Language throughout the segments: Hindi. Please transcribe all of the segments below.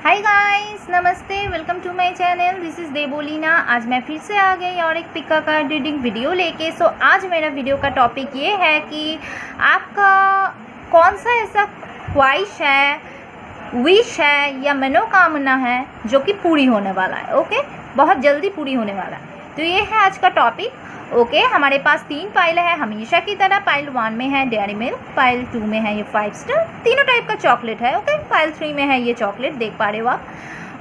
हाय गाइस, नमस्ते, welcome to my channel. This is Debolina. आज मैं फिर से आ गई और एक पिका कार्ड रीडिंग वीडियो लेके। आज मेरा वीडियो का टॉपिक ये है कि आपका कौन सा ऐसा ख्वाहिश है, विश है या मनोकामना है जो कि पूरी होने वाला है। ओके, बहुत जल्दी पूरी होने वाला है। तो ये है आज का टॉपिक। ओके, हमारे पास 3 पाइल है हमेशा की तरह। पाइल 1 में है डेयरी मिल्क, पाइल 2 में है ये 5 स्टार, तीनों टाइप का चॉकलेट है। ओके, पाइल 3 में है ये चॉकलेट, देख पा रहे हो आप।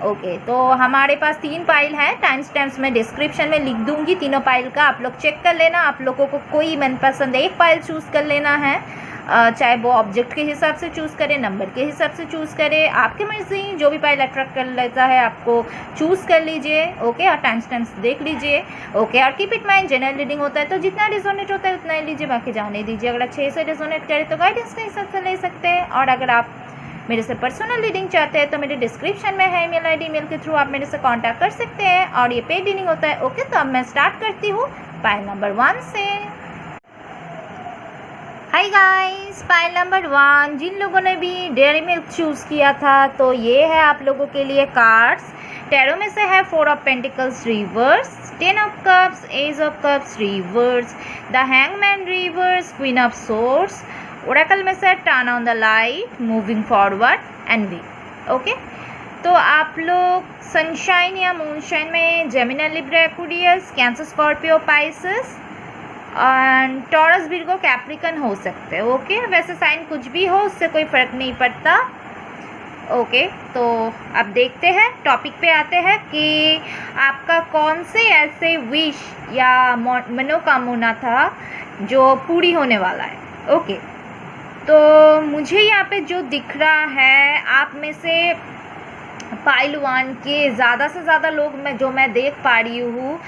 ओके, तो हमारे पास 3 पाइल है। टाइम स्टैम्प्स मैं डिस्क्रिप्शन में लिख दूंगी तीनों पाइल का, आप लोग चेक कर लेना। आप लोगों को कोई मनपसंद एक पाइल चूज़ कर लेना है, चाहे वो ऑब्जेक्ट के हिसाब से चूज़ करें, नंबर के हिसाब से चूज़ करें, आपकी मर्जी। जो भी पाइल अट्रैक्ट कर लेता है आपको चूज़ कर लीजिए। ओके, और टाइम स्टैम्प्स देख लीजिए। ओके, और keep it mind, general reading होता है तो जितना रिजोनेट होता है उतना ही लीजिए, बाकी जाने दीजिए। अगर अच्छे से रिजोनेट करे तो गाइडेंस के हिसाब से ले सकते हैं। और अगर आप मेरे से पर्सनल रीडिंग चाहते हैं तो मेरे डिस्क्रिप्शन में है ईमेल आईडी, ईमेल के थ्रू आप मेरे से कांटेक्ट कर सकते हैं। और ये पेड रीडिंग होता है। ओके, तो अब मैं स्टार्ट करती हूँ पाइल नंबर 1 से। हाय गाइस, पाइल नंबर 1, जिन लोगों ने भी डेयरी मिल्क चूज़ किया था तो ये है आप लोगों के लिए कार्ड्स। टैरो में से है 4 of pentacles reverse, 10 of cups, ace of cups reversed, the hangman reversed, queen of swords. Oracle में से turn on the light, moving forward and we. Okay, तो आप लोग सनशाइन या मूनशाइन में Gemini, Libra, Aquarius, Cancer, Scorpio, Pisces and Taurus, Virgo, Capricorn हो सकते हैं। ओके, वैसे साइन कुछ भी हो उससे कोई फ़र्क नहीं पड़ता। ओके, तो अब देखते हैं, टॉपिक पे आते हैं कि आपका कौन से ऐसे विश या मनोकामना था जो पूरी होने वाला है। ओके, तो मुझे यहाँ पे जो दिख रहा है, आप में से पाइल 1 के ज़्यादा से ज़्यादा लोग मैं देख पा रही हूँ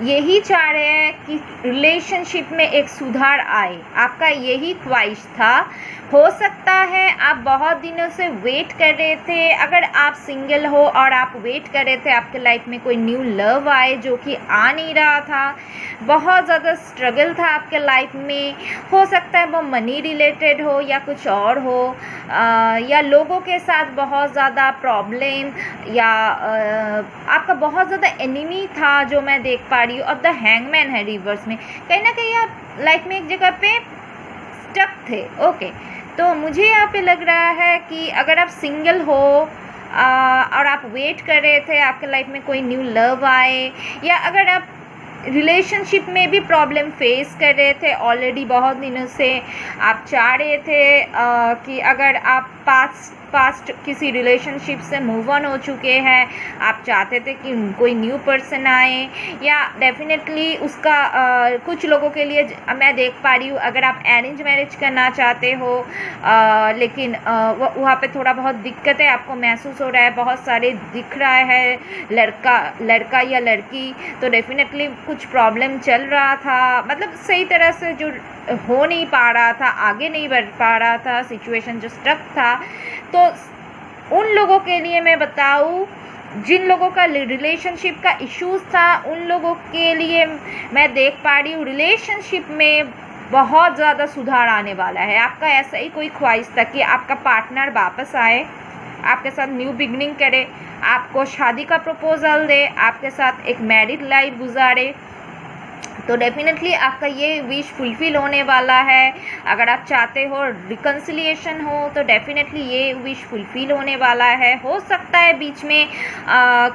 यही चाह रहे हैं कि रिलेशनशिप में एक सुधार आए। आपका यही ख्वाहिश था। हो सकता है आप बहुत दिनों से वेट कर रहे थे। अगर आप सिंगल हो और आप वेट कर रहे थे आपके लाइफ में कोई न्यू लव आए जो कि आ नहीं रहा था, बहुत ज़्यादा स्ट्रगल था आपके लाइफ में। हो सकता है वो मनी रिलेटेड हो या कुछ और हो, या लोगों के साथ बहुत ज़्यादा प्रॉब्लम, या आपका बहुत ज़्यादा एनिमी था जो मैं देख पा रही हूँ। अब द हैंगमैन है रिवर्स में, कहीं ना कहीं आप लाइफ में एक जगह पे स्टक थे। ओके, तो मुझे यहाँ पे लग रहा है कि अगर आप सिंगल हो और आप वेट कर रहे थे आपके लाइफ में कोई न्यू लव आए, या अगर आप रिलेशनशिप में भी प्रॉब्लम फेस कर रहे थे ऑलरेडी बहुत दिनों से, आप चाह रहे थे कि अगर आप पास्ट किसी रिलेशनशिप से मूव ऑन हो चुके हैं, आप चाहते थे कि कोई न्यू पर्सन आए, या डेफिनेटली उसका कुछ लोगों के लिए मैं देख पा रही हूँ अगर आप अरेंज मैरिज करना चाहते हो, लेकिन वहाँ पे थोड़ा बहुत दिक्कतें आपको महसूस हो रहा है, बहुत सारे दिख रहा है लड़का या लड़की, तो डेफिनेटली कुछ प्रॉब्लम चल रहा था, मतलब सही तरह से जो हो नहीं पा रहा था, आगे नहीं बढ़ पा रहा था, सिचुएशन जो स्टक था। तो उन लोगों के लिए मैं बताऊँ, जिन लोगों का रिलेशनशिप का इश्यूज था, उन लोगों के लिए मैं देख पा रही हूँ रिलेशनशिप में बहुत ज़्यादा सुधार आने वाला है। आपका ऐसा ही कोई ख्वाहिश था कि आपका पार्टनर वापस आए, आपके साथ न्यू बिगनिंग करे, आपको शादी का प्रपोजल दे, आपके साथ एक मैरिड लाइफ गुजारे, तो डेफिनेटली आपका ये विश फुलफिल होने वाला है। अगर आप चाहते हो रिकन्सिलिएशन हो तो डेफिनेटली ये विश फुलफिल होने वाला है। हो सकता है बीच में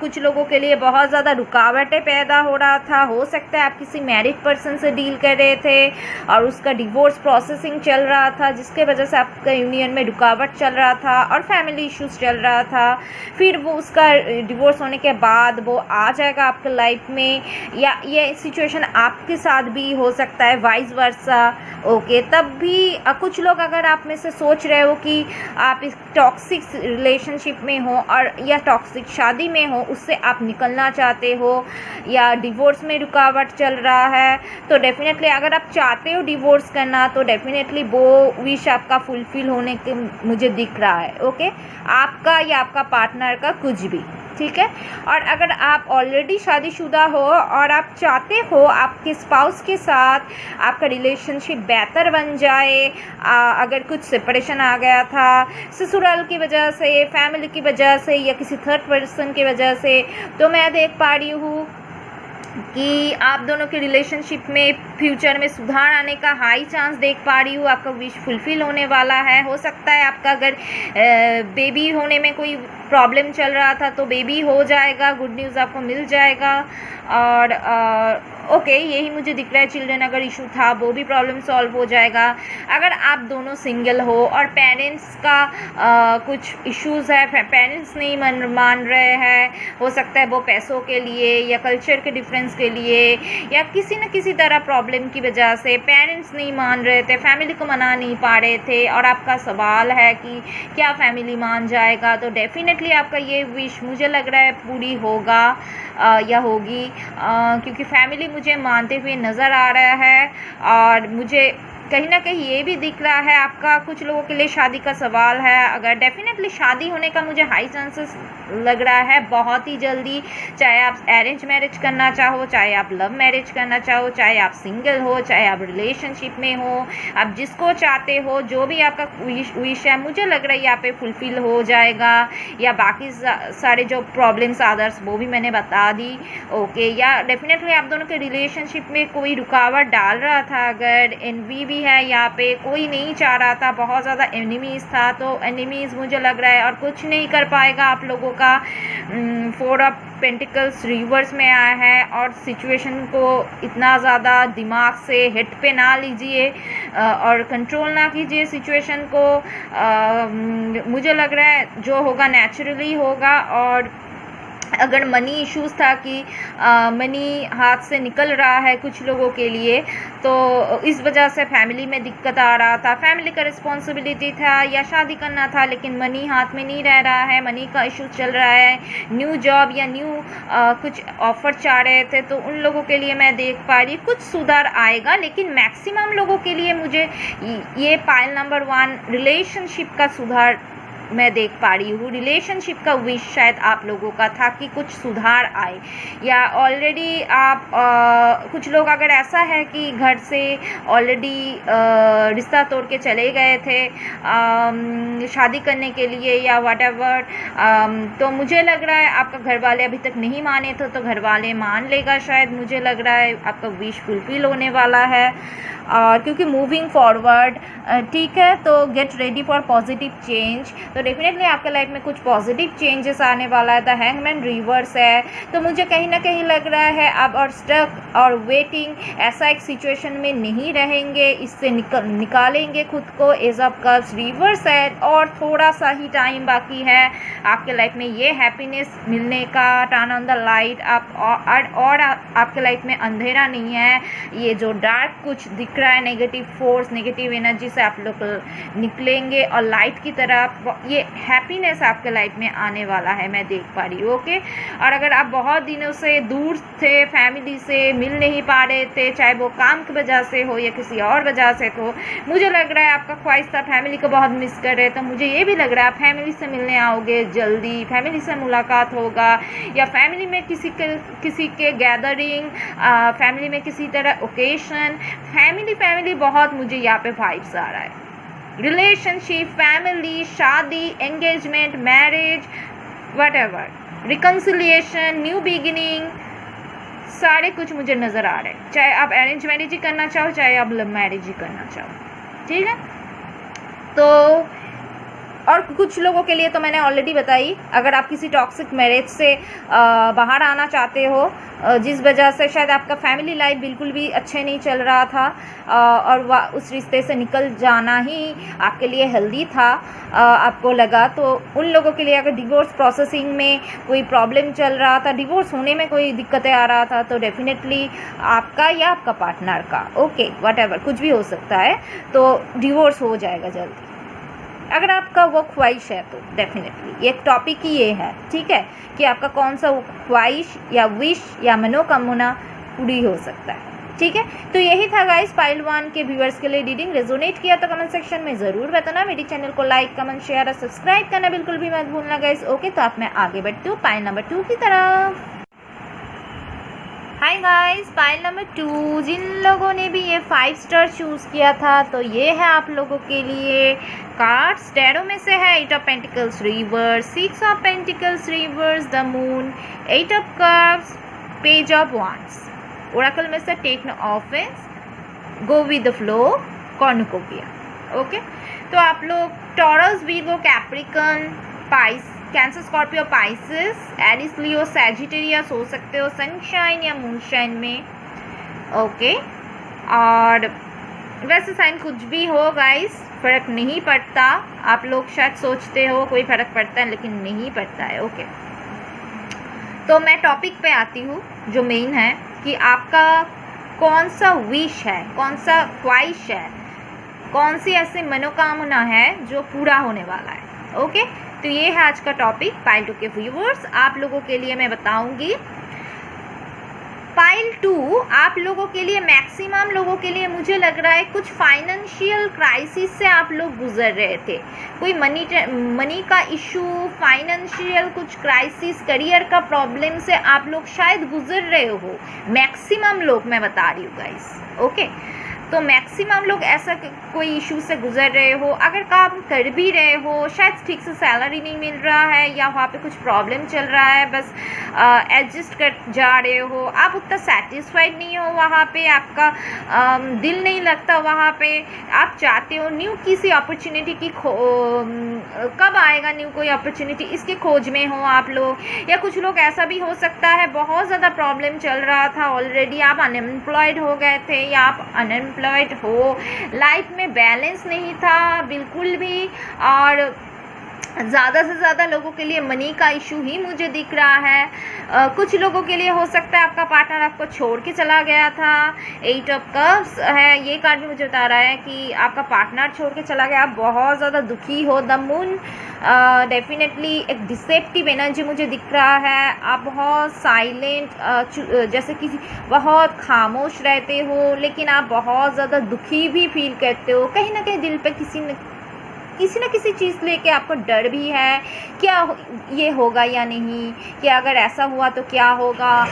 कुछ लोगों के लिए बहुत ज़्यादा रुकावटें पैदा हो रहा था। हो सकता है आप किसी मैरिड पर्सन से डील कर रहे थे और उसका डिवोर्स प्रोसेसिंग चल रहा था, जिसके वजह से आपका यूनियन में रुकावट चल रहा था और फैमिली इश्यूज चल रहा था। फिर वो उसका डिवोर्स होने के बाद वो आ जाएगा आपके लाइफ में, या ये सिचुएशन आपके साथ भी हो सकता है, वाइस वर्सा। ओके, तब भी कुछ लोग अगर आप में से सोच रहे हो कि आप इस टॉक्सिक रिलेशनशिप में हो और या टॉक्सिक शादी में हो, उससे आप निकलना चाहते हो, या डिवोर्स में रुकावट चल रहा है, तो डेफिनेटली अगर आप चाहते हो डिवोर्स करना तो डेफिनेटली वो विश आपका फुलफिल होने के मुझे दिख रहा है। ओके, आपका या आपका पार्टनर का कुछ भी। ठीक है। और अगर आप ऑलरेडी शादीशुदा हो और आप चाहते हो आपके स्पाउस के साथ आपका रिलेशनशिप बेहतर बन जाए, अगर कुछ सेपरेशन आ गया था ससुराल की वजह से, फैमिली की वजह से या किसी थर्ड पर्सन की वजह से, तो मैं देख पा रही हूँ कि आप दोनों के रिलेशनशिप में फ्यूचर में सुधार आने का हाई चांस देख पा रही हूँ। आपका विश फुलफिल होने वाला है। हो सकता है आपका अगर बेबी होने में कोई प्रॉब्लम चल रहा था तो बेबी हो जाएगा, गुड न्यूज़ आपको मिल जाएगा। और ओके, यही मुझे दिख रहा है। चिल्ड्रन अगर इशू था वो भी प्रॉब्लम सॉल्व हो जाएगा। अगर आप दोनों सिंगल हो और पेरेंट्स का कुछ इश्यूज़ है, पेरेंट्स नहीं मान रहे हैं, हो सकता है वो पैसों के लिए या कल्चर के डिफरेंस के लिए या किसी न किसी तरह प्रॉब्लम की वजह से पेरेंट्स नहीं मान रहे थे, फैमिली को मना नहीं पा रहे थे और आपका सवाल है कि क्या फैमिली मान जाएगा, तो डेफिनेटली आपका ये विश मुझे लग रहा है पूरी होगा या होगी, क्योंकि फैमिली मुझे मानते हुए नज़र आ रहा है। और मुझे कहीं ना कहीं ये भी दिख रहा है आपका कुछ लोगों के लिए शादी का सवाल है। अगर डेफिनेटली शादी होने का मुझे हाई चांसेस लग रहा है बहुत ही जल्दी, चाहे आप अरेंज मैरिज करना चाहो, चाहे आप लव मैरिज करना चाहो, चाहे आप सिंगल हो, चाहे आप रिलेशनशिप में हो, आप जिसको चाहते हो, जो भी आपका विश है मुझे लग रहा है यहाँ पे फुलफिल हो जाएगा। या बाकी सारे जो प्रॉब्लम्स अदर्स वो भी मैंने बता दी, ओके। या डेफिनेटली आप दोनों के रिलेशनशिप में कोई रुकावट डाल रहा था, अगर एनवी भी है यहाँ पे, कोई नहीं चाह रहा था, बहुत ज़्यादा एनिमीज़ था, तो एनिमीज़ मुझे लग रहा है और कुछ नहीं कर पाएगा आप लोगों का। 4 ऑफ पेंटिकल्स रिवर्स में आया है और सिचुएशन को इतना ज़्यादा दिमाग से हिट पे ना लीजिए और कंट्रोल ना कीजिए सिचुएशन को। मुझे लग रहा है जो होगा नेचुरली होगा। और अगर मनी इश्यूज़ था कि मनी हाथ से निकल रहा है कुछ लोगों के लिए, तो इस वजह से फैमिली में दिक्कत आ रहा था, फैमिली का रिस्पॉन्सिबिलिटी था या शादी करना था लेकिन मनी हाथ में नहीं रह रहा है, मनी का इशू चल रहा है, न्यू जॉब या न्यू कुछ ऑफर चाह रहे थे, तो उन लोगों के लिए मैं देख पा रही कुछ सुधार आएगा। लेकिन मैक्सिमम लोगों के लिए मुझे ये पाइल नंबर 1 रिलेशनशिप का सुधार मैं देख पा रही हूँ। रिलेशनशिप का विश शायद आप लोगों का था कि कुछ सुधार आए, या ऑलरेडी आप कुछ लोग अगर ऐसा है कि घर से ऑलरेडी रिश्ता तोड़ के चले गए थे शादी करने के लिए या व्हाटएवर, तो मुझे लग रहा है आपका घर वाले अभी तक नहीं माने थे तो घर वाले मान लेगा शायद। मुझे लग रहा है आपका विश फुलफिल होने वाला है। और क्योंकि मूविंग फॉरवर्ड, ठीक है, तो get ready for positive change, तो डेफिनेटली आपके लाइफ में कुछ पॉजिटिव चेंजेस आने वाला है। द हैंगमैन रिवर्स है, तो मुझे कहीं ना कहीं लग रहा है आप और स्टक और वेटिंग ऐसा एक सिचुएशन में नहीं रहेंगे, इससे निकालेंगे खुद को। एज ऑफ कप्स रिवर्स है और थोड़ा सा ही टाइम बाकी है आपके लाइफ में ये हैप्पीनेस मिलने का। टर्न ऑन द लाइट, आप और आपके लाइफ में अंधेरा नहीं है। ये जो डार्क कुछ दिख रहा है, नेगेटिव फोर्स, नेगेटिव एनर्जी से आप लोग निकलेंगे और लाइट की तरफ ये हैप्पीनेस आपके लाइफ में आने वाला है, मैं देख पा रही हूँ, ओके। और अगर आप बहुत दिनों से दूर थे, फैमिली से मिल नहीं पा रहे थे, चाहे वो काम की वजह से हो या किसी और वजह से, तो मुझे लग रहा है आपका ख्वाहिश था फैमिली को बहुत मिस कर रहे, तो मुझे ये भी लग रहा है आप फैमिली से मिलने आओगे जल्दी, फैमिली से मुलाकात होगा, या फैमिली में किसी के गैदरिंग, फैमिली में किसी तरह ओकेशन, फैमिली बहुत मुझे यहाँ पे वाइब्स आ रहा है। रिलेशनशिप, फैमिली, शादी, engagement, marriage, whatever, reconciliation, new beginning, सारे कुछ मुझे नज़र आ रहे हैं। चाहे आप अरेंज मैरिज ही करना चाहो, चाहे आप लव मैरिज ही करना चाहो, ठीक है। तो और कुछ लोगों के लिए तो मैंने ऑलरेडी बताई, अगर आप किसी टॉक्सिक मैरिज से बाहर आना चाहते हो, जिस वजह से शायद आपका फैमिली लाइफ बिल्कुल भी अच्छे नहीं चल रहा था और उस रिश्ते से निकल जाना ही आपके लिए हेल्दी था, आपको लगा, तो उन लोगों के लिए अगर डिवोर्स प्रोसेसिंग में कोई प्रॉब्लम चल रहा था, डिवोर्स होने में कोई दिक्कतें आ रहा था, तो डेफिनेटली आपका या आपका पार्टनर का, ओके, व्हाटएवर, कुछ भी हो सकता है, तो डिवोर्स हो जाएगा जल्दी। अगर आपका वो ख्वाहिश है तो डेफिनेटली ये टॉपिक ही ये है, ठीक है, कि आपका कौन सा ख्वाहिश या विश या मनोकामना पूरी हो सकता है, ठीक है, तो यही था गाइस पाइल 1 के व्यूअर्स के लिए रीडिंग। रेजोनेट किया तो कमेंट सेक्शन में ज़रूर बताना। मेरे चैनल को लाइक, कमेंट, शेयर और सब्सक्राइब करना बिल्कुल भी मत भूलना गाइस। ओके, तो अब मैं आगे बढ़ती हूँ पाइल नंबर 2 की तरफ। हाय गाइस, पाइल नंबर 2 जिन लोगों ने भी ये 5 स्टार चूज़ किया था तो ये है आप लोगों के लिए कार्ड्स। टैरो में से है 8 of pentacles reverse, 6 of pentacles reverse, the moon, 8 of cups, page of wands. Oracle में से take no offence, go with the flow, cornucopia. Okay, तो आप लोग Taurus, Virgo, Capricorn, Cancer, Scorpio, Pisces, Aries, Leo, Sagittarius हो सकते हो सनशाइन या मूनशाइन में। ओके, और वैसे साइन कुछ भी हो गाइस, फर्क नहीं पड़ता। आप लोग शायद सोचते हो कोई फर्क पड़ता है, लेकिन नहीं पड़ता है। ओके, तो मैं टॉपिक पे आती हूँ जो मेन है कि आपका कौन सा विश है, कौन सा ख्वाहिश है, कौन सी ऐसी मनोकामना है जो पूरा होने वाला है। ओके, तो ये है आज का टॉपिक पाइल 2 के व्यूअर्स। आप लोगों के लिए मैं बताऊंगी पाइल 2 आप लोगों के लिए, मैक्सिमम लोगों के लिए मुझे लग रहा है कुछ फाइनेंशियल क्राइसिस से आप लोग गुजर रहे थे। कोई मनी का इशू, फाइनेंशियल कुछ क्राइसिस, करियर का प्रॉब्लम से आप लोग शायद गुजर रहे हो। मैक्सिमम लोग मैं बता रही हूँ गाइस। ओके, तो मैक्सिमम लोग ऐसा कोई इशू से गुजर रहे हो। अगर काम कर भी रहे हो, शायद ठीक से सैलरी नहीं मिल रहा है या वहाँ पे कुछ प्रॉब्लम चल रहा है, बस एडजस्ट कर जा रहे हो, आप उतना सेटिस्फाइड नहीं हो वहाँ पे, आपका दिल नहीं लगता वहाँ पे, आप चाहते हो न्यू किसी अपॉर्चुनिटी की कब आएगा न्यू कोई अपॉर्चुनिटी, इसके खोज में हो आप लोग। या कुछ लोग ऐसा भी हो सकता है बहुत ज़्यादा प्रॉब्लम चल रहा था ऑलरेडी, आप अनएम्प्लॉयड हो गए थे या आप अनएम्प्लॉयड हो, लाइफ में बैलेंस नहीं था बिल्कुल भी। और ज़्यादा से ज़्यादा लोगों के लिए मनी का इशू ही मुझे दिख रहा है। कुछ लोगों के लिए हो सकता है आपका पार्टनर आपको छोड़ के चला गया था। 8 ऑफ कप्स है, ये कार्ड भी मुझे बता रहा है कि आपका पार्टनर छोड़ के चला गया, आप बहुत ज़्यादा दुखी हो। द मून डेफिनेटली एक डिसेप्टिव एनर्जी मुझे दिख रहा है। आप बहुत साइलेंट, जैसे कि बहुत खामोश रहते हो, लेकिन आप बहुत ज़्यादा दुखी भी फील करते हो। कहीं ना कहीं दिल पे किसी न किसी चीज़ लेके आपको डर भी है, क्या ये होगा या नहीं, कि अगर ऐसा हुआ तो क्या होगा।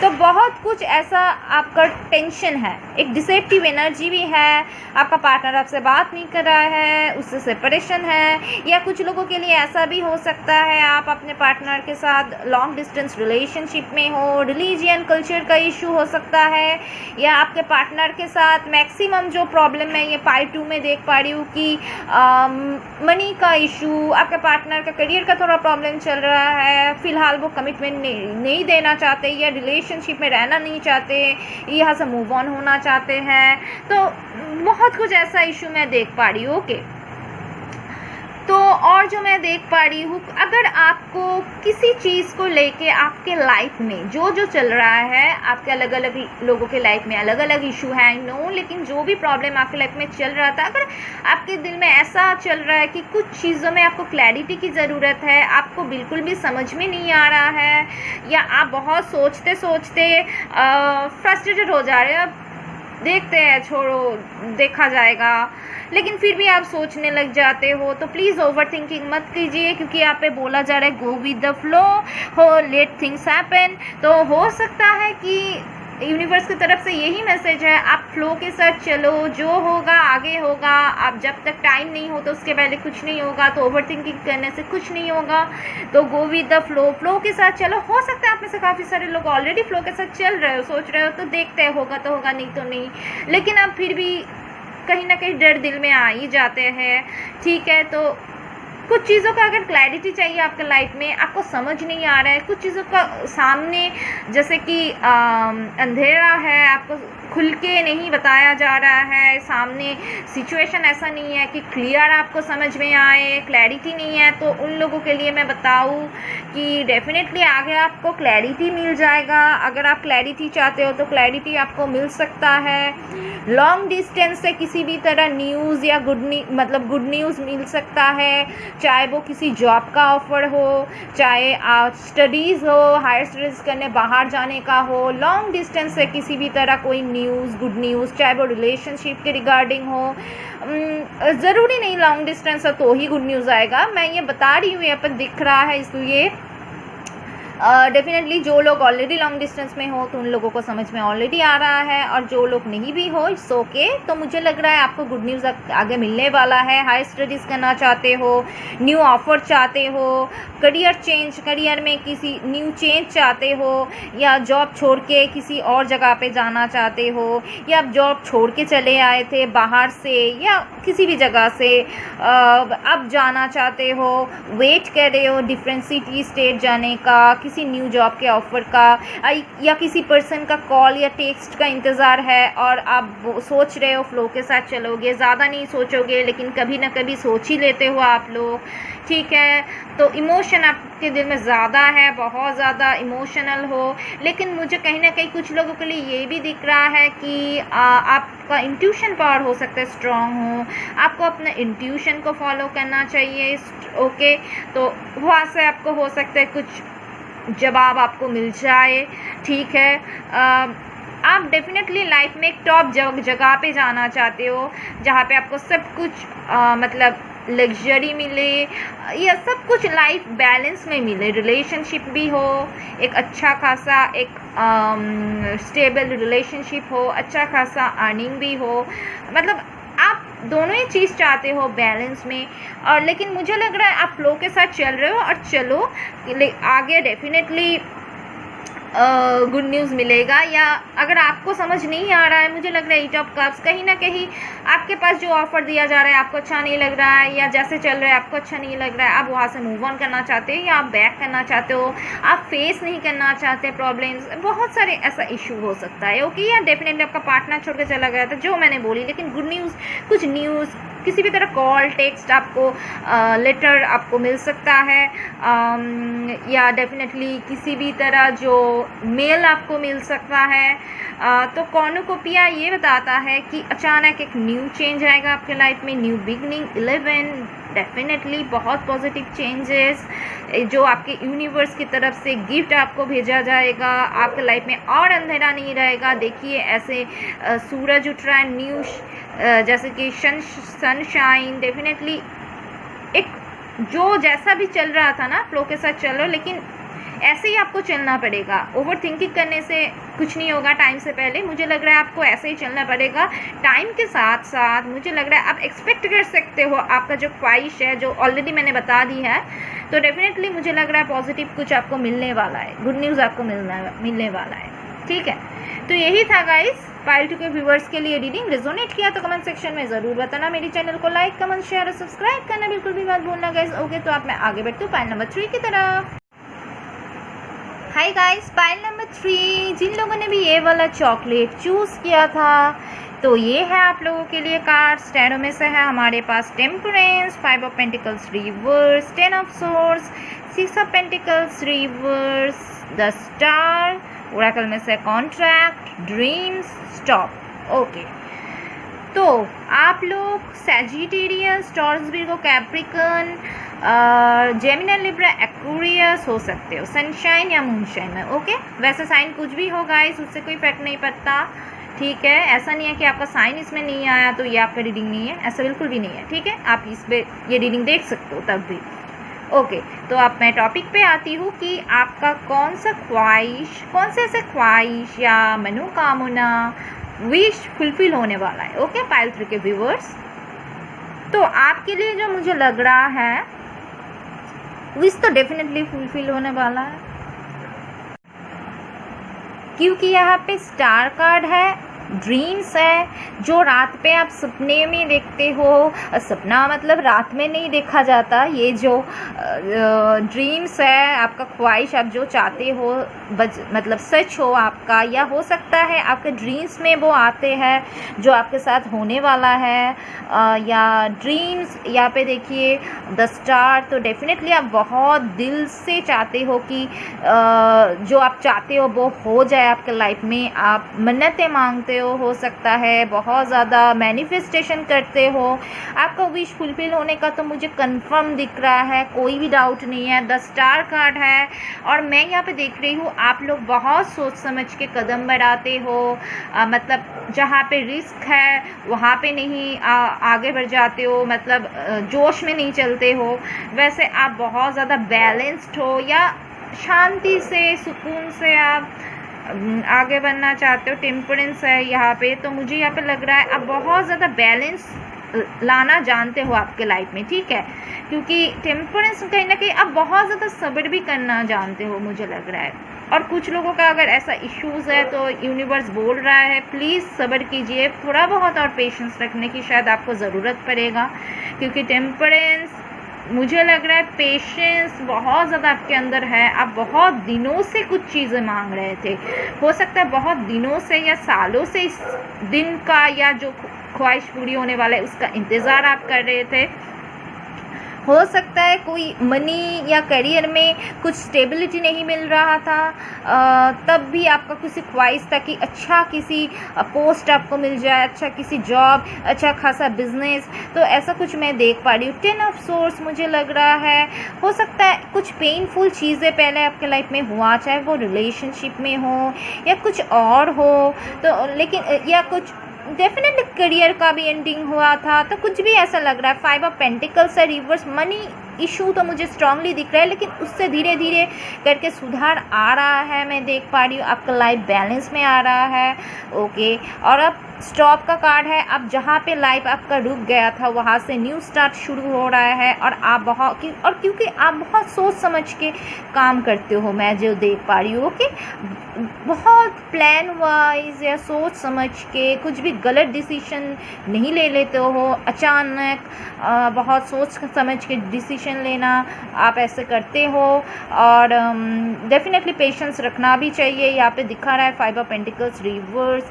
तो बहुत कुछ ऐसा आपका टेंशन है, एक डिसेप्टिव एनर्जी भी है। आपका पार्टनर आपसे बात नहीं कर रहा है, उससे सेपरेशन है। या कुछ लोगों के लिए ऐसा भी हो सकता है आप अपने पार्टनर के साथ लॉन्ग डिस्टेंस रिलेशनशिप में हो। रिलीजियन, कल्चर का इशू हो सकता है, या आपके पार्टनर के साथ मैक्सिमम जो प्रॉब्लम है ये पाइल 2 में देख पा रही हूँ कि मनी का इशू, आपके पार्टनर का करियर का थोड़ा प्रॉब्लम चल रहा है। फ़िलहाल वो कमिटमेंट नहीं देना चाहते या रिलेशनशिप में रहना नहीं चाहते, यहाँ से मूव ऑन होना चाहते हैं। तो बहुत कुछ ऐसा इशू मैं देख पा रही हूँ। ओके, तो और जो मैं देख पा रही हूँ, अगर आपको किसी चीज़ को लेके आपके लाइफ में जो चल रहा है, आपके अलग अलग लोगों के लाइफ में अलग अलग इशू है, आई नो, लेकिन जो भी प्रॉब्लम आपके लाइफ में चल रहा था, अगर आपके दिल में ऐसा चल रहा है कि कुछ चीज़ों में आपको क्लैरिटी की ज़रूरत है, आपको बिल्कुल भी समझ में नहीं आ रहा है, या आप बहुत सोचते सोचते फ्रस्ट्रेटेड हो जा रहे हो, देखते हैं, छोड़ो, देखा जाएगा, लेकिन फिर भी आप सोचने लग जाते हो, तो प्लीज़ ओवर थिंकिंग मत कीजिए, क्योंकि यहाँ पे बोला जा रहा है गो विद द फ्लो, हो लेट थिंग्स हैपन। तो हो सकता है कि यूनिवर्स की तरफ से यही मैसेज है, आप फ्लो के साथ चलो, जो होगा आगे होगा। आप जब तक टाइम नहीं हो तो उसके पहले कुछ नहीं होगा, तो ओवर थिंकिंग करने से कुछ नहीं होगा। तो गो विद द फ्लो के साथ चलो। हो सकता है आप में से काफ़ी सारे लोग ऑलरेडी फ्लो के साथ चल रहे हो, सोच रहे हो, तो देखते हैं, होगा तो होगा, नहीं तो नहीं, लेकिन अब फिर भी कहीं ना कहीं डर दिल में आ ही जाते हैं। ठीक है, तो कुछ चीज़ों का अगर क्लैरिटी चाहिए आपके लाइफ में, आपको समझ नहीं आ रहा है, कुछ चीज़ों का सामने जैसे कि अंधेरा है, आपको खुल के नहीं बताया जा रहा है, सामने सिचुएशन ऐसा नहीं है कि क्लियर आपको समझ में आए, क्लैरिटी नहीं है, तो उन लोगों के लिए मैं बताऊँ कि डेफिनेटली आगे आपको क्लैरिटी मिल जाएगा। अगर आप क्लैरिटी चाहते हो तो क्लैरिटी आपको मिल सकता है। लॉन्ग डिस्टेंस से किसी भी तरह न्यूज़ या गुड न्यूज़ मिल सकता है, चाहे वो किसी जॉब का ऑफ़र हो, चाहे स्टडीज़ हो, हायर स्टडीज़ करने बाहर जाने का हो। लॉन्ग डिस्टेंस से किसी भी तरह कोई न्यूज़, गुड न्यूज़, चाहे वो रिलेशनशिप के रिगार्डिंग हो, ज़रूरी नहीं लॉन्ग डिस्टेंस है तो ही गुड न्यूज़ आएगा। मैं ये बता रही हूँ, यहाँ पर दिख रहा है, इसलिए डेफिनेटली जो लोग ऑलरेडी लॉन्ग डिस्टेंस में हो तो उन लोगों को समझ में ऑलरेडी आ रहा है, और जो लोग नहीं भी हो इट्स ओके। तो मुझे लग रहा है आपको गुड न्यूज़ आगे मिलने वाला है। हाई स्टडीज़ करना चाहते हो, न्यू ऑफर चाहते हो, करियर में किसी न्यू चेंज चाहते हो, या जॉब छोड़ के किसी और जगह पे जाना चाहते हो, या आप जॉब छोड़ के चले आए थे बाहर से या किसी भी जगह से, अब जाना चाहते हो, वेट कर रहे हो डिफरेंट सिटी स्टेट जाने का, किसी न्यू जॉब के ऑफ़र का, या किसी पर्सन का कॉल या टेक्स्ट का इंतज़ार है, और आप सोच रहे हो फ्लो के साथ चलोगे, ज़्यादा नहीं सोचोगे लेकिन कभी ना कभी सोच ही लेते हो आप लोग, ठीक है। तो इमोशन आपके दिल में ज़्यादा है, बहुत ज़्यादा इमोशनल हो। लेकिन मुझे कहीं ना कहीं कुछ लोगों के लिए ये भी दिख रहा है कि आपका इंट्यूशन पावर हो सकता है स्ट्रॉन्ग हो, आपको अपने इंट्यूशन को फॉलो करना चाहिए, ओके। तो वहाँ से आपको हो सकता है कुछ जवाब आपको मिल जाए, ठीक है। आप डेफिनेटली लाइफ में एक टॉप जगह पे जाना चाहते हो, जहाँ पे आपको सब कुछ मतलब लग्जरी मिले, या सब कुछ लाइफ बैलेंस में मिले, रिलेशनशिप भी हो, एक अच्छा खासा एक स्टेबल रिलेशनशिप हो, अच्छा खासा अर्निंग भी हो, मतलब आप दोनों ही चीज़ चाहते हो बैलेंस में। और लेकिन मुझे लग रहा है आप फ्लो के साथ चल रहे हो, और चलो आगे डेफिनेटली गुड न्यूज़ मिलेगा। या अगर आपको समझ नहीं आ रहा है, मुझे लग रहा है एट ऑफ कप्स कहीं ना कहीं आपके पास जो ऑफ़र दिया जा रहा है आपको अच्छा नहीं लग रहा है, या जैसे चल रहा है आपको अच्छा नहीं लग रहा है, आप वहाँ से मूव ऑन करना चाहते हो, या आप बैक करना चाहते हो, आप फेस नहीं करना चाहते प्रॉब्लम्स, बहुत सारे ऐसा इशू हो सकता है, ओके। या डेफिनेटली आपका पार्टनर छोड़ के चला गया था, जो मैंने बोली। लेकिन गुड न्यूज़, कुछ न्यूज़, किसी भी तरह कॉल, टेक्स्ट आपको, लेटर आपको मिल सकता है, या डेफिनेटली किसी भी तरह जो मेल आपको मिल सकता है। तो कॉर्नुकोपिया ये बताता है कि अचानक एक न्यू चेंज आएगा आपके लाइफ में, न्यू बिगनिंग 11, डेफिनेटली बहुत पॉजिटिव चेंजेस जो आपके यूनिवर्स की तरफ से गिफ्ट आपको भेजा जाएगा। आपके लाइफ में और अंधेरा नहीं रहेगा। देखिए ऐसे सूरज उठ रहा है, न्यू जैसे कि सनशाइन, डेफिनेटली एक जो जैसा भी चल रहा था ना फ्लो के साथ चलो, लेकिन ऐसे ही आपको चलना पड़ेगा। ओवर थिंकिंग करने से कुछ नहीं होगा टाइम से पहले। मुझे लग रहा है आपको ऐसे ही चलना पड़ेगा। टाइम के साथ साथ मुझे लग रहा है आप एक्सपेक्ट कर सकते हो, आपका जो ख्वाहिश है जो ऑलरेडी मैंने बता दी है, तो डेफिनेटली मुझे लग रहा है पॉजिटिव कुछ आपको मिलने वाला है, गुड न्यूज़ आपको मिलने वाला है, ठीक है। तो यही था गाइस पाइल 2 के व्यूवर्स के लिए रीडिंग। रिजोनेट किया तो कमेंट सेक्शन में ज़रूर बताना। मेरी चैनल को लाइक, कमेंट, शेयर और सब्सक्राइब करना बिल्कुल भी मत भूलना गाइस, ओके। तो आप मैं आगे बढ़ती हूँ पाइल नंबर 3 की तरफ। हाय गाइस, पाइल नंबर 3 जिन लोगों ने भी ये वाला चॉकलेट चूज़ किया था, तो ये है आप लोगों के लिए कार्ड्स। टैरो में से है हमारे पास temperance, 5 of pentacles reverse, 10 of swords, 6 of pentacles reverse, the star, oracle में से कॉन्ट्रैक्ट, ड्रीम्स, स्टॉप, ओके। तो आप लोग Sagittarius, Taurus, Virgo, Capricorn, Gemini, Libra, Aquarius हो सकते हो, सनशाइन या मूनशाइन में, ओके। वैसे साइन कुछ भी हो गाइस, उससे कोई फर्क नहीं पड़ता, ठीक है। ऐसा नहीं है कि आपका साइन इसमें नहीं आया तो ये आपका रीडिंग नहीं है, ऐसा बिल्कुल भी नहीं है, ठीक है। आप इस पर ये रीडिंग देख सकते हो तब भी, ओके। तो अब मैं टॉपिक पे आती हूँ कि आपका कौन से ऐसे ख्वाहिश या मनोकामना, विश फुलफिल होने वाला है, ओके पाइल 3 के व्यूवर्स। तो आपके लिए जो मुझे लग रहा है विश तो डेफिनेटली फुलफिल होने वाला है, क्योंकि यहाँ पे स्टार कार्ड है, ड्रीम्स है जो रात पे आप सपने में देखते हो, सपना मतलब रात में नहीं देखा जाता, ये जो ड्रीम्स है आपका ख्वाहिश, आप जो चाहते हो मतलब सच हो आपका, या हो सकता है आपके ड्रीम्स में वो आते हैं जो आपके साथ होने वाला है, या ड्रीम्स यहाँ पे देखिए द स्टार, तो डेफिनेटली आप बहुत दिल से चाहते हो कि जो आप चाहते हो वो हो जाए आपके लाइफ में, आप मन्नतें मांगते हो सकता है, बहुत ज़्यादा मैनिफेस्टेशन करते हो, आपका विश फुलफिल होने का तो मुझे कंफर्म दिख रहा है, कोई भी डाउट नहीं है। द स्टार कार्ड है और मैं यहाँ पे देख रही हूँ आप लोग बहुत सोच समझ के कदम बढ़ाते हो, मतलब जहाँ पे रिस्क है वहाँ पे नहीं आगे बढ़ जाते हो, मतलब जोश में नहीं चलते हो, वैसे आप बहुत ज़्यादा बैलेंस्ड हो या शांति से सुकून से आप आगे बढ़ना चाहते हो। टेम्परेंस है यहाँ पे, तो मुझे यहाँ पे लग रहा है आप बहुत ज़्यादा बैलेंस लाना जानते हो आपके लाइफ में, ठीक है, क्योंकि टेम्परेंस कहीं ना कहीं आप बहुत ज़्यादा सब्र भी करना जानते हो मुझे लग रहा है। और कुछ लोगों का अगर ऐसा इश्यूज़ है तो यूनिवर्स बोल रहा है प्लीज़ सब्र कीजिए, थोड़ा बहुत और पेशेंस रखने की शायद आपको ज़रूरत पड़ेगा, क्योंकि टेम्परेंस मुझे लग रहा है पेशेंस बहुत ज़्यादा आपके अंदर है, आप बहुत दिनों से कुछ चीज़ें मांग रहे थे, हो सकता है बहुत दिनों से या सालों से इस दिन का या जो ख्वाहिश पूरी होने वाला है उसका इंतज़ार आप कर रहे थे। हो सकता है कोई मनी या करियर में कुछ स्टेबिलिटी नहीं मिल रहा था, तब भी आपका किसी ख्वाहिश था कि अच्छा किसी पोस्ट आपको मिल जाए, अच्छा किसी जॉब, अच्छा खासा बिजनेस, तो ऐसा कुछ मैं देख पा रही हूँ। 10 ऑफ सोर्स मुझे लग रहा है, हो सकता है कुछ पेनफुल चीज़ें पहले आपके लाइफ में हुआ, चाहे वो रिलेशनशिप में हो या कुछ और हो, तो लेकिन या कुछ डेफिनेटली करियर का भी एंडिंग हुआ था, तो कुछ भी ऐसा लग रहा है। 5 ऑफ पेंटिकल्स है रिवर्स, मनी इशू तो मुझे स्ट्रांगली दिख रहा है, लेकिन उससे धीरे धीरे करके सुधार आ रहा है, मैं देख पा रही हूँ आपका लाइफ बैलेंस में आ रहा है। ओके, और अब स्टॉप का कार्ड है, अब जहाँ पे लाइफ आपका रुक गया था वहाँ से न्यू स्टार्ट शुरू हो रहा है, और आप क्योंकि आप बहुत सोच समझ के काम करते हो, मैं जो देख पा रही हूँ कि बहुत प्लान वाइज या सोच समझ के कुछ भी गलत डिसीजन नहीं ले लेते हो अचानक, बहुत सोच समझ के डिसीजन लेना आप ऐसे करते हो, और डेफिनेटली पेशेंस रखना भी चाहिए, यहाँ पे दिखा रहा है 5 ऑफ पेंटिकल्स रिवर्स।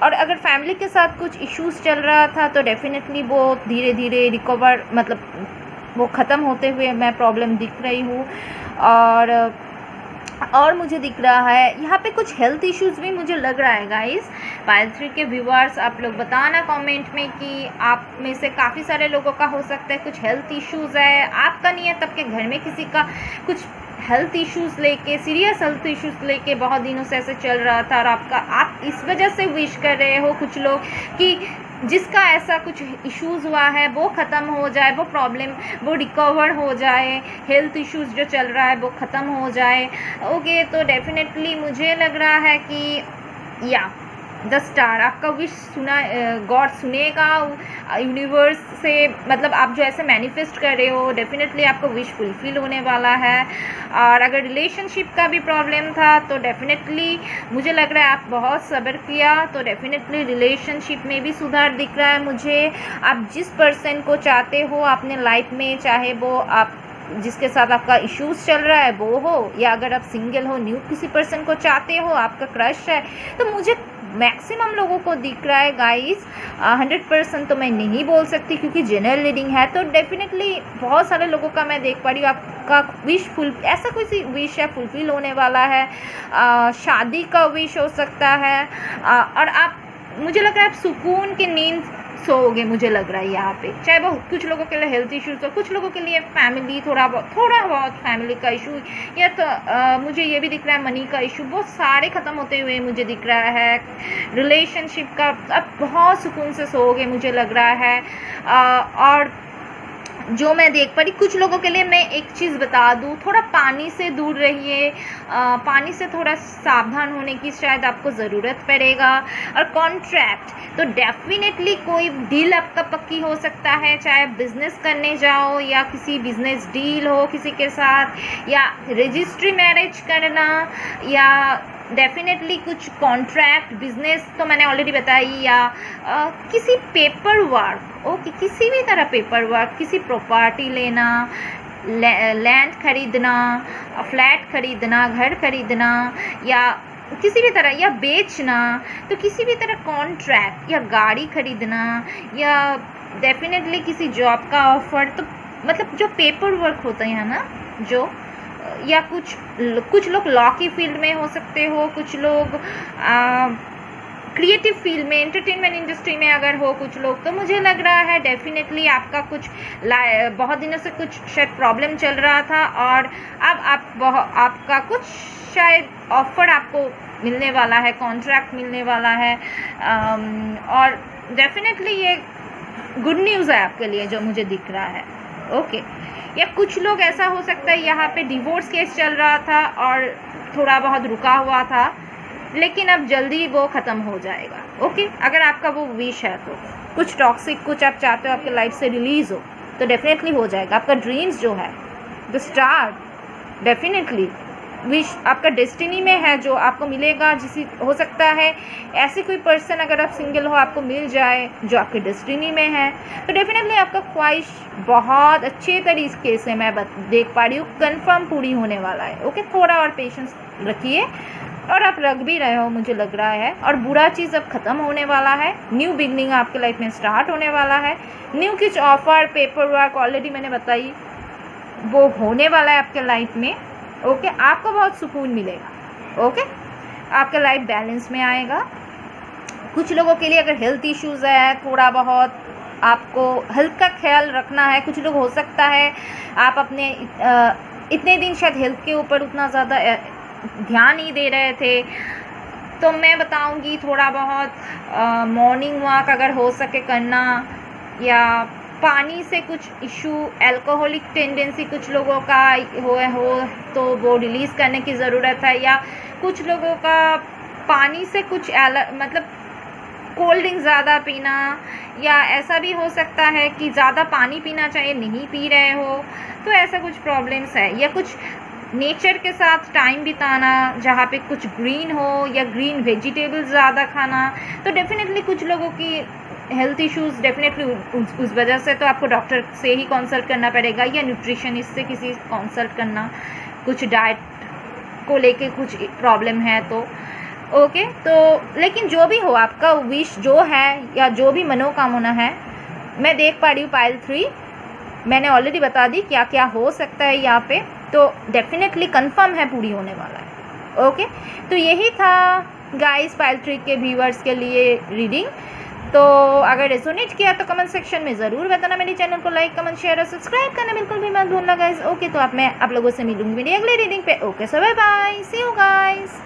और अगर फैमिली के साथ कुछ इश्यूज चल रहा था तो डेफिनेटली वो धीरे धीरे रिकवर, मतलब वो ख़त्म होते हुए मैं प्रॉब्लम दिख रही हूँ। और मुझे दिख रहा है यहाँ पे कुछ हेल्थ इश्यूज भी मुझे लग रहा है गाइस। पायल 3 के व्यूअर्स आप लोग बताना कमेंट में कि आप में से काफ़ी सारे लोगों का हो सकता है कुछ हेल्थ इश्यूज़ है, आपका नहीं है तब के घर में किसी का कुछ हेल्थ इश्यूज़ लेके, सीरियस हेल्थ इश्यूज़ लेके बहुत दिनों से ऐसे चल रहा था, और आप इस वजह से विश कर रहे हो कुछ लोग कि जिसका ऐसा कुछ इश्यूज़ हुआ है वो ख़त्म हो जाए, वो प्रॉब्लम वो रिकवर हो जाए, हेल्थ इश्यूज़ जो चल रहा है वो ख़त्म हो जाए। ओके, तो डेफिनेटली मुझे लग रहा है कि या द स्टार आपका विश सुना, गॉड सुनेगा यूनिवर्स से, मतलब आप जो ऐसे मैनिफेस्ट कर रहे हो डेफिनेटली आपको विश फुलफिल होने वाला है। और अगर रिलेशनशिप का भी प्रॉब्लम था तो डेफिनेटली मुझे लग रहा है आप बहुत सब्र किया, तो डेफिनेटली रिलेशनशिप में भी सुधार दिख रहा है मुझे। आप जिस पर्सन को चाहते हो अपने लाइफ में, चाहे वो आप जिसके साथ आपका इश्यूज चल रहा है वो हो, या अगर आप सिंगल हो, न्यू किसी पर्सन को चाहते हो, आपका क्रश है, तो मुझे मैक्सिमम लोगों को दिख रहा है गाइस। 100% तो मैं नहीं बोल सकती क्योंकि जनरल रीडिंग है, तो डेफिनेटली बहुत सारे लोगों का मैं देख पा रही हूँ आपका विश ऐसा कोई सी विश है फुलफिल होने वाला है। शादी का विश हो सकता है, और आप मुझे लग रहा है आप सुकून की नींद सोओगे, मुझे लग रहा है यहाँ पे, चाहे वो कुछ लोगों के लिए हेल्थ इश्यूज हो, कुछ लोगों के लिए फैमिली थोड़ा बहुत फैमिली का इशू, या तो मुझे ये भी दिख रहा है मनी का इशू, वो सारे ख़त्म होते हुए मुझे दिख रहा है। रिलेशनशिप का अब बहुत सुकून से सोओगे मुझे लग रहा है। और जो मैं देख पा रही कुछ लोगों के लिए मैं एक चीज़ बता दूँ, थोड़ा पानी से दूर रहिए, पानी से थोड़ा सावधान होने की शायद आपको ज़रूरत पड़ेगा। और कॉन्ट्रैक्ट तो डेफिनेटली कोई डील आपका पक्की हो सकता है, चाहे बिजनेस करने जाओ या किसी बिजनेस डील हो किसी के साथ, या रजिस्ट्री मैरिज करना, या डेफिनेटली कुछ कॉन्ट्रैक्ट बिजनेस तो मैंने ऑलरेडी बताई, या किसी पेपर वर्क, ओके, किसी भी तरह पेपर वर्क, किसी प्रॉपर्टी लेना, लैंड खरीदना, फ्लैट खरीदना, घर खरीदना, या किसी भी तरह, या बेचना, तो किसी भी तरह कॉन्ट्रैक्ट, या गाड़ी खरीदना, या डेफिनेटली किसी जॉब का ऑफर, तो मतलब जो पेपर वर्क होता है ना, जो, या कुछ लोग लॉ की फील्ड में हो सकते हो, कुछ लोग क्रिएटिव फील्ड में, एंटरटेनमेंट इंडस्ट्री में अगर हो कुछ लोग, तो मुझे लग रहा है डेफिनेटली आपका कुछ बहुत दिनों से कुछ शायद प्रॉब्लम चल रहा था, और अब आपका कुछ शायद ऑफर आपको मिलने वाला है, कॉन्ट्रैक्ट मिलने वाला है, और डेफिनेटली ये गुड न्यूज़ है आपके लिए जो मुझे दिख रहा है, ओके। या कुछ लोग ऐसा हो सकता है यहाँ पे डिवोर्स केस चल रहा था और थोड़ा बहुत रुका हुआ था, लेकिन अब जल्दी वो ख़त्म हो जाएगा, ओके। अगर आपका वो विश है तो कुछ टॉक्सिक, कुछ आप चाहते हो आपके लाइफ से रिलीज़ हो, तो डेफिनेटली हो जाएगा। आपका ड्रीम्स जो है, द स्टार, डेफिनेटली विश आपका डेस्टिनी में है, जो आपको मिलेगा। हो सकता है ऐसे कोई पर्सन, अगर आप सिंगल हो, आपको मिल जाए जो आपके डेस्टिनी में है, तो डेफिनेटली आपका ख्वाहिश बहुत अच्छे तरीके से मैं देख पा रही हूँ कंफर्म पूरी होने वाला है, ओके। थोड़ा और पेशेंस रखिए, और आप रख भी रहे हो मुझे लग रहा है, और बुरा चीज़ अब ख़त्म होने वाला है, न्यू बिगनिंग आपके लाइफ में स्टार्ट होने वाला है। न्यू कुछ ऑफर, पेपर वर्क ऑलरेडी मैंने बताई, वो होने वाला है आपके लाइफ में, ओके। आपको बहुत सुकून मिलेगा, ओके। आपका लाइफ बैलेंस में आएगा। कुछ लोगों के लिए अगर हेल्थ इश्यूज़ है, थोड़ा बहुत आपको हेल्थ का ख्याल रखना है, कुछ लोग हो सकता है आप अपने इतने दिन शायद हेल्थ के ऊपर उतना ज़्यादा ध्यान नहीं दे रहे थे, तो मैं बताऊंगी थोड़ा बहुत मॉर्निंग वॉक अगर हो सके करना, या पानी से कुछ इशू, अल्कोहलिक टेंडेंसी कुछ लोगों का हो तो वो रिलीज़ करने की ज़रूरत है, या कुछ लोगों का पानी से कुछ मतलब कोल्ड ड्रिंक ज़्यादा पीना, या ऐसा भी हो सकता है कि ज़्यादा पानी पीना चाहिए, नहीं पी रहे हो, तो ऐसा कुछ प्रॉब्लम्स है। या कुछ नेचर के साथ टाइम बिताना, जहाँ पे कुछ ग्रीन हो, या ग्रीन वेजिटेबल्स ज़्यादा खाना, तो डेफिनेटली कुछ लोगों की हेल्थ इश्यूज़ डेफिनेटली उस वजह से तो आपको डॉक्टर से ही कंसल्ट करना पड़ेगा, या न्यूट्रिशनिस्ट से किसी कंसल्ट करना, कुछ डाइट को लेके कुछ प्रॉब्लम है तो, ओके। तो लेकिन जो भी हो, आपका विश जो है या जो भी मनोकामना है, मैं देख पा रही हूँ पाइल 3 मैंने ऑलरेडी बता दी क्या क्या हो सकता है यहाँ पे, तो डेफिनेटली कंफर्म है पूरी होने वाला है, ओके। तो यही था गाइस पाइल 3 के व्यूअर्स के लिए रीडिंग। तो अगर रेजोनेट किया तो कमेंट सेक्शन में ज़रूर बताना। मेरे चैनल को लाइक, कमेंट, शेयर और सब्सक्राइब करना बिल्कुल भी मत भूलना गाइस, ओके। तो मैं आप लोगों से मिलूंगी मेरी अगली रीडिंग पे, okay. So bye bye, see you guys.